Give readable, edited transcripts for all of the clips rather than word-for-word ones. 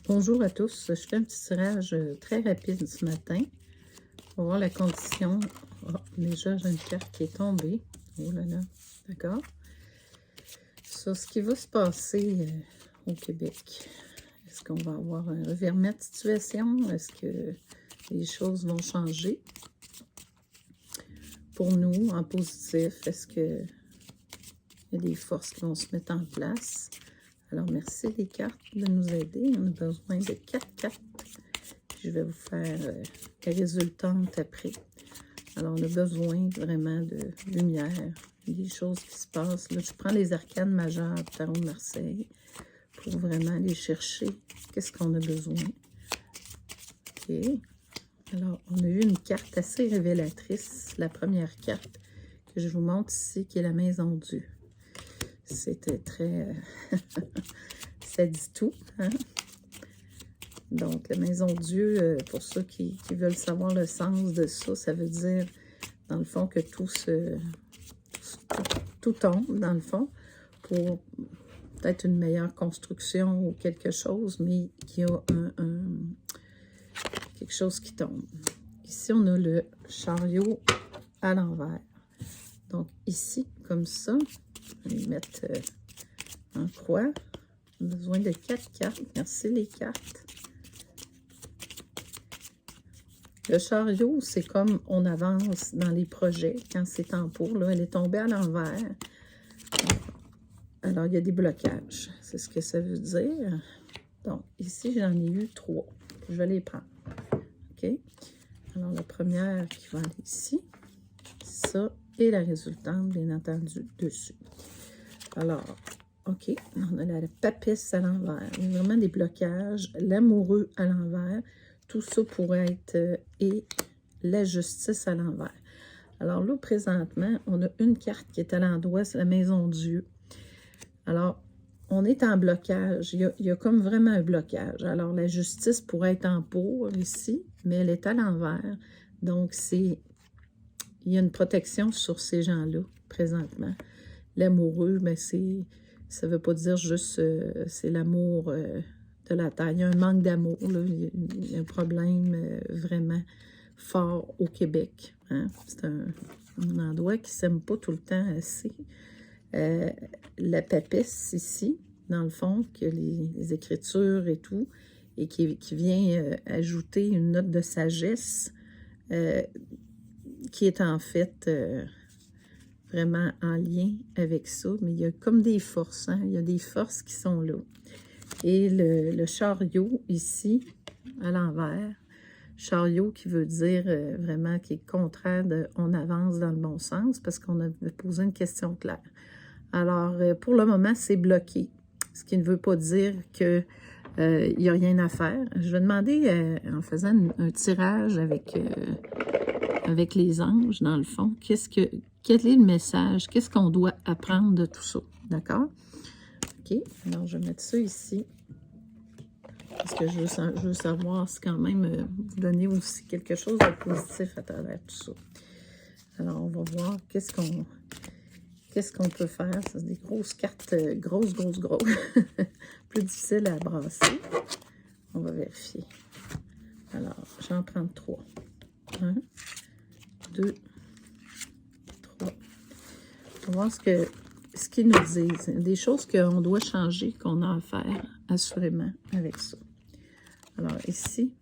Bonjour à tous, je fais un petit tirage très rapide ce matin. On va voir la condition. Oh, déjà, j'ai une carte qui est tombée. Oh là là, d'accord. Sur ce qui va se passer au Québec. Est-ce qu'on va avoir un revirement de situation? Est-ce que les choses vont changer pour nous en positif? Est-ce qu'il y a des forces qui vont se mettre en place? Alors, merci les cartes de nous aider. On a besoin de 4 cartes. Je vais vous faire les résultantes après. Alors, on a besoin vraiment de lumière, des choses qui se passent. Là, je prends les arcanes majeures du tarot de Marseille pour vraiment aller chercher qu'est-ce qu'on a besoin. OK. Alors, on a eu une carte assez révélatrice. La première carte que je vous montre ici, qui est la Maison Dieu. C'était très... ça dit tout, hein? Donc, la Maison Dieu, pour ceux qui veulent savoir le sens de ça, ça veut dire, dans le fond, que tout tombe, dans le fond, pour peut-être une meilleure construction ou quelque chose, mais qu'il y a quelque chose qui tombe. Ici, on a le chariot à l'envers. Donc, ici, comme ça, on va les mettre en croix. On a besoin de 4 cartes. Merci les cartes. Le chariot, c'est comme on avance dans les projets quand c'est en pot. Là, elle est tombée à l'envers. Alors, il y a des blocages. C'est ce que ça veut dire. Donc, ici, j'en ai eu 3. Je vais les prendre. OK? Alors, la première qui va aller ici. Ça. Et la résultante, bien entendu, dessus. Alors, OK. On a la papisse à l'envers. Il y a vraiment des blocages. L'amoureux à l'envers. Tout ça pourrait être et la justice à l'envers. Alors là, présentement, on a une carte qui est à l'endroit, c'est la Maison Dieu. Alors, on est en blocage. Il y a comme vraiment un blocage. Alors, la justice pourrait être en pour ici, mais elle est à l'envers. Donc, il y a une protection sur ces gens-là, présentement. L'amoureux, mais ça ne veut pas dire juste c'est l'amour... de la terre. Il y a un manque d'amour, il y a un problème vraiment fort au Québec. Hein? C'est un endroit qui ne s'aime pas tout le temps assez. La papesse ici, dans le fond, que les écritures et tout, et qui vient ajouter une note de sagesse qui est en fait vraiment en lien avec ça. Mais il y a comme des forces, hein? Il y a des forces qui sont là. Et le chariot ici, à l'envers, chariot qui veut dire vraiment qui est contraire de « on avance dans le bon sens » parce qu'on a posé une question claire. Alors, pour le moment, c'est bloqué, ce qui ne veut pas dire qu'il n'y a rien à faire. Je vais demander, en faisant un tirage avec les anges, dans le fond, quel est le message, qu'est-ce qu'on doit apprendre de tout ça, d'accord? OK, alors je vais mettre ça ici. Parce que je veux savoir si quand même vous donner aussi quelque chose de positif à travers tout ça. Alors, on va voir qu'est-ce qu'on peut faire. C'est des grosses cartes, grosses. Plus difficiles à brasser. On va vérifier. Alors, j'en prends 3. 1, 2, 3. On va voir ce qu'ils nous disent. Des choses qu'on doit changer, qu'on a à faire, assurément, avec ça. Alors, ici,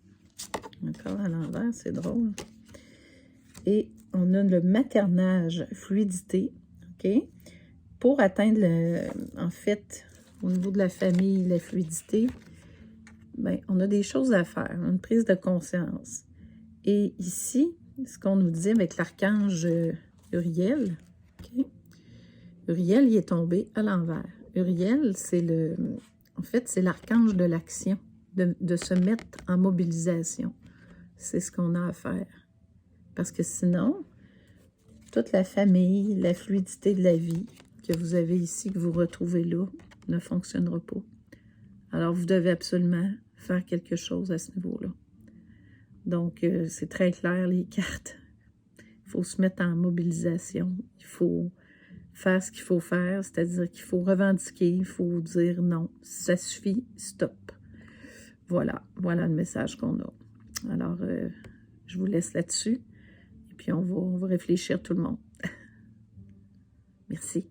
encore à l'envers, c'est drôle. Et on a le maternage, fluidité, OK? Pour atteindre, en fait, au niveau de la famille, la fluidité, bien, on a des choses à faire, une prise de conscience. Et ici, ce qu'on nous dit avec l'archange Uriel, OK? Uriel, il est tombé à l'envers. Uriel, en fait, c'est l'archange de l'action, de se mettre en mobilisation. C'est ce qu'on a à faire. Parce que sinon, toute la famille, la fluidité de la vie que vous avez ici, que vous retrouvez là, ne fonctionnera pas. Alors, vous devez absolument faire quelque chose à ce niveau-là. Donc, c'est très clair, les cartes. Il faut se mettre en mobilisation. Il faut faire ce qu'il faut faire, c'est-à-dire qu'il faut revendiquer, il faut dire non, ça suffit, stop. voilà, voilà le message qu'on a. Alors, je vous laisse là-dessus, et puis on va réfléchir tout le monde. Merci.